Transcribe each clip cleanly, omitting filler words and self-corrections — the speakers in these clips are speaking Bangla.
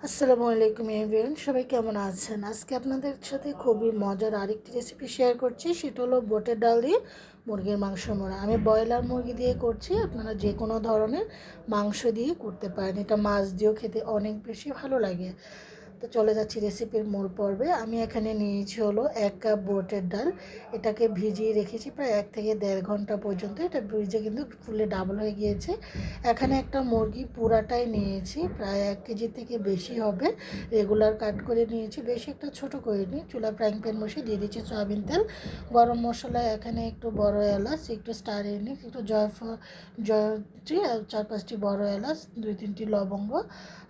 আসসালামু আলাইকুম এভরিওয়ান, সবাই কেমন আছেন? আজকে আপনাদের সাথে খুবই মজার আরেকটি রেসিপি শেয়ার করছি। সেটা হলো বুটের ডাল দিয়ে মুরগির মাংস মোড়া। আমি ব্রয়লার মুরগি দিয়ে করছি, আপনারা যে কোনো ধরনের মাংস দিয়ে করতে পারেন। এটা মাছ দিয়েও খেতে অনেক বেশি ভালো লাগে। তো চলে যাচ্ছি রেসিপির মূল পর্বে। আমি এখানে নিয়েছি হলো 1 কাপ বুটের ডাল। এটাকে ভিজিয়ে রেখেছি প্রায় 1 থেকে 1.5 ঘন্টা পর্যন্ত। এটা ভিজে কিন্তু ফুলে ডাবল হয়ে গিয়েছে। এখানে একটা মুরগি পুরাটাই নিয়েছি, প্রায় 1 কেজি থেকে বেশি হবে। রেগুলার কাট করে নিয়েছি, বেশি একটা ছোট করে নিই। চুলা ফ্রাইং প্যান বসে দিয়ে দিচ্ছি সয়াবিন তেল। গরম মশলা এখানে একটু বড় এলাচ, একটু স্টার এনিক, একটু জয়ত্রী আর 4-5টি বড় এলাচ, 2-3টি লবঙ্গ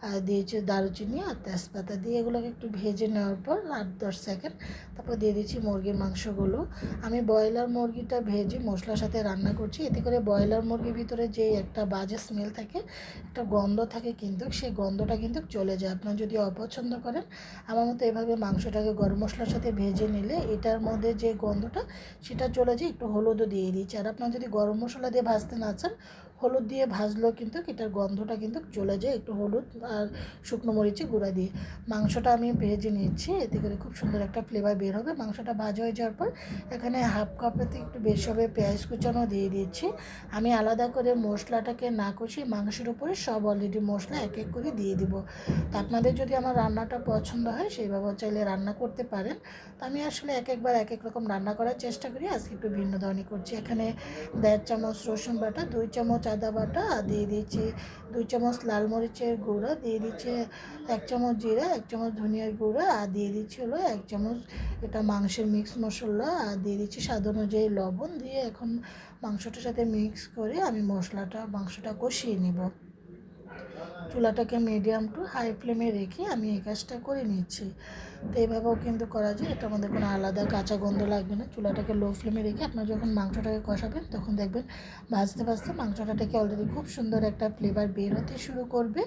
আর দিয়েছি দারুচিনি আর তেজপাতা দিয়ে এগুলোকে একটু ভেজে নেওয়ার পর 8-10 সেকেন্ড তারপর দিয়ে দিচ্ছি মুরগির মাংসগুলো। আমি ব্রয়লার মুরগিটা ভেজে মশলার সাথে রান্না করছি। এতে করে ব্রয়লার মুরগির ভিতরে যে একটা বাজে স্মেল থাকে, একটা গন্ধ থাকে, কিন্তু সেই গন্ধটা কিন্তু চলে যায়। আপনারা যদি অপছন্দ করেন, আমার মতো এভাবে মাংসটাকে গরম মশলার সাথে ভেজে নিলে এটার মধ্যে যে গন্ধটা সেটা চলে যায়। একটু হলুদও দিয়ে দিচ্ছি। আর আপনারা যদি গরম মশলা দিয়ে ভাজতে না চান, হলুদ দিয়ে ভাজলেও কিন্তু এটার গন্ধটা কিন্তু চলে যায়। একটু হলুদ আর শুকনো মরিচে গুঁড়া দিয়ে মাংসটা আমি ভেজে নিচ্ছি। এতে করে খুব সুন্দর একটা ফ্লেভার বের হবে। মাংসটা ভাজা হয়ে যাওয়ার পর এখানে হাফ কাপের থেকে একটু বেশি হবে পেঁয়াজ কুচানো দিয়ে দিচ্ছি। আমি আলাদা করে মশলাটাকে না কষিয়ে মাংসের উপরে সব অলরেডি মশলা এক এক করে দিয়ে দিব। তো আপনাদের যদি আমার রান্নাটা পছন্দ হয় সেইভাবে চাইলে রান্না করতে পারেন। তো আমি আসলে একবার এক এক রকম রান্না করার চেষ্টা করি, আজকে একটু ভিন্ন ধরনের করছি। এখানে 1.5 চামচ রসুন বাটা, 2 চামচ আদা বাটা, আর দিয়ে দিচ্ছি 2 চামচ লাল মরিচের গুঁড়ো, দিয়ে দিচ্ছি 1 চামচ জিরা, 1 চামচ ধনিয়ার গুঁড়ো, আর দিয়ে দিচ্ছি হলো 1 চামচ এটা মাংসের মিক্স মশলা, আর দিয়ে দিচ্ছি স্বাদ অনুযায়ী লবণ। দিয়ে এখন মাংসটার সাথে মিক্স করে আমি মাংসটা কষিয়ে নেব। চুলাটাকে মিডিয়াম টু হাই ফ্লেমে রেখে আমি এই কাজটা করে নিচ্ছি। তো এইভাবেও কিন্তু করা যায়, এটা আমাদের কোনো আলাদা কাঁচা গন্ধ লাগবে না। চুলাটাকে লো ফ্লেমে রেখে আপনারা যখন মাংসটাকে কষাবেন, তখন দেখবেন ভাজতে ভাজতে মাংসটা থেকে অলরেডি খুব সুন্দর একটা ফ্লেভার বের হতে শুরু করবে।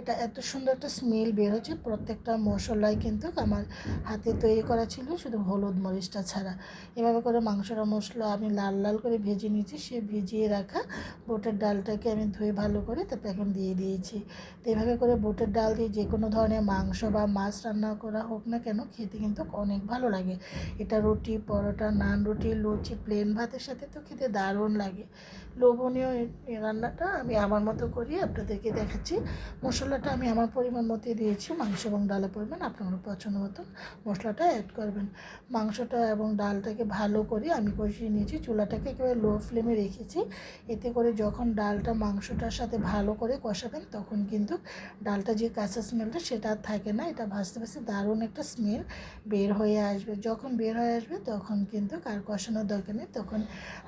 এটা এত সুন্দর একটা স্মেল বের হচ্ছে। প্রত্যেকটা মশলাই কিন্তু আমার হাতে তৈরি করা ছিল, শুধু হলুদ মরিচটা ছাড়া। এভাবে করে মাংসটা মশলা আমি লাল লাল করে ভেজে নিয়েছি। সে ভিজিয়ে রাখা বুটের ডালটাকে আমি ধুয়ে ভালো করে তারপর এখন দিয়ে দিয়েছি। তো এভাবে করে বুটের ডাল দিয়ে যে কোনো ধরনের মাংস বা মাছ রান্না করা হোক না কেন, খেতে কিন্তু অনেক ভালো লাগে। এটা রুটি, পরোটা, নান রুটি, লুচি, প্লেন ভাতের সাথে তো খেতে দারুণ লাগে। লোভনীয় এই রান্নাটা আমি আমার মতো করি, আপনাদেরকে দেখাচ্ছি। মশলাটা আমি আমার পরিমাণ মতো দিয়েছি। মাংস এবং ডালের পরিমাণ আপনার পছন্দ মতন মশলাটা অ্যাড করবেন। মাংসটা এবং ডালটাকে ভালো করে আমি কষিয়ে নিয়েছি। চুলাটাকে একেবারে লো ফ্লেমে রেখেছি। এতে করে যখন ডালটা মাংসটার সাথে ভালো করে কষাবেন, তখন কিন্তু ডালটা যে কাঁচা স্মেলটা সেটা আর থাকে না। এটা ভাজতে ভাজতে দারুণ একটা স্মেল বের হয়ে আসবে। যখন বের হয়ে আসবে তখন কিন্তু আর কষানোর দরকার নেই, তখন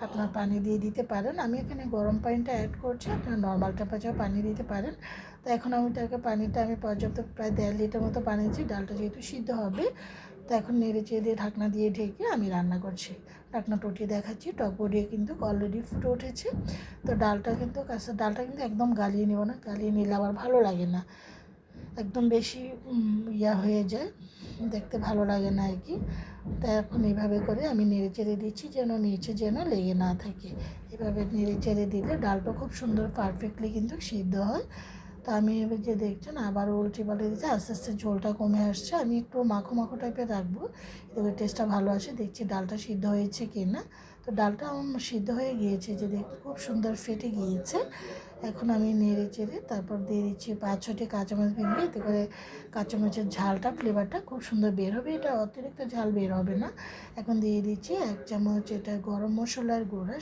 আপনার পানি দিয়ে দিতে পারেন। আমি এখানে গরম পানিটা অ্যাড করছি, আপনার নর্মাল টেম্পারেচার পানি দিতে পারেন। তো এখন আমি পানিটা আমি পর্যাপ্ত প্রায় 1.5 লিটার মতো পানি দিচ্ছি। ডালটা যেহেতু সিদ্ধ হবে, তো এখন নেড়ে চেড়ে দিয়ে ঢাকনা দিয়ে ঢেকে আমি রান্না করছি। ঢাকনা টুটিয়ে দেখাচ্ছি, টক বড়িয়ে কিন্তু অলরেডি ফুটে উঠেছে। তো ডালটা কিন্তু একদম গালিয়ে নেব না, গালিয়ে নিলে আবার ভালো লাগে না, একদম বেশি হয়ে যায়, দেখতে ভালো লাগে না আর কি। তা এখন এইভাবে করে আমি নেড়ে চেড়ে দিচ্ছি, যেন নিচে যেন লেগে না থাকে। এভাবে নেড়ে চেড়ে দিলে ডালটা খুব সুন্দর পারফেক্টলি কিন্তু সিদ্ধ হয়। তো আমি এবার যে দেখছেন আবার উল্টে পাল্টে দিচ্ছি, আস্তে আস্তে ঝোলটা কমে আসছে। আমি একটু মাখো মাখো টাইপের রাখবো, এবার টেস্টটা ভালো আসে। দেখছি ডালটা সিদ্ধ হয়েছে কি না। তো ডালটা আমার সিদ্ধ হয়ে গিয়েছে, যে দেখতে খুব সুন্দর ফেটে গিয়েছে। এখন আমি নেড়ে চেড়ে তারপর দিয়ে দিচ্ছি 5-6টি কাঁচামরিচ ভেঙে। এতে করে কাঁচামরিচের ঝালটা, ফ্লেভারটা খুব সুন্দর বের হবে। এটা অতিরিক্ত ঝাল বের হবে না। এখন দিয়ে দিচ্ছি 1 চামচ এটা গরম মশলার গুঁড়া,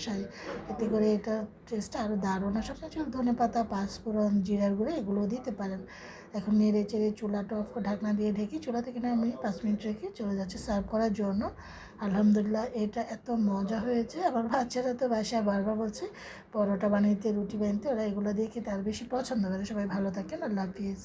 এতে করে এটা টেস্টটা আরও দারুণ আসে। আপনার চাইলে ধনেপাতা, পাঁচফোড়ন, জিরার গুঁড়ো এগুলোও দিতে পারেন। এখন নেড়ে চেড়ে চুলাটা অফ করে ঢাকনা দিয়ে ঢেকে চুলা থেকে আমি 5 মিনিট রেখে চলে যাচ্ছি সার্ভ করার জন্য। আলহামদুলিল্লাহ, এটা এত মজা হয়েছে। আমার বাচ্চারা তো বাসায় বারবার বলছে পরোটা বানাইতে, রুটি বানাইতে, ওরা এগুলো দিয়ে খেতে আর বেশি পছন্দ করে। সবাই ভালো থাকেন, আল্লাহ হাফিজ।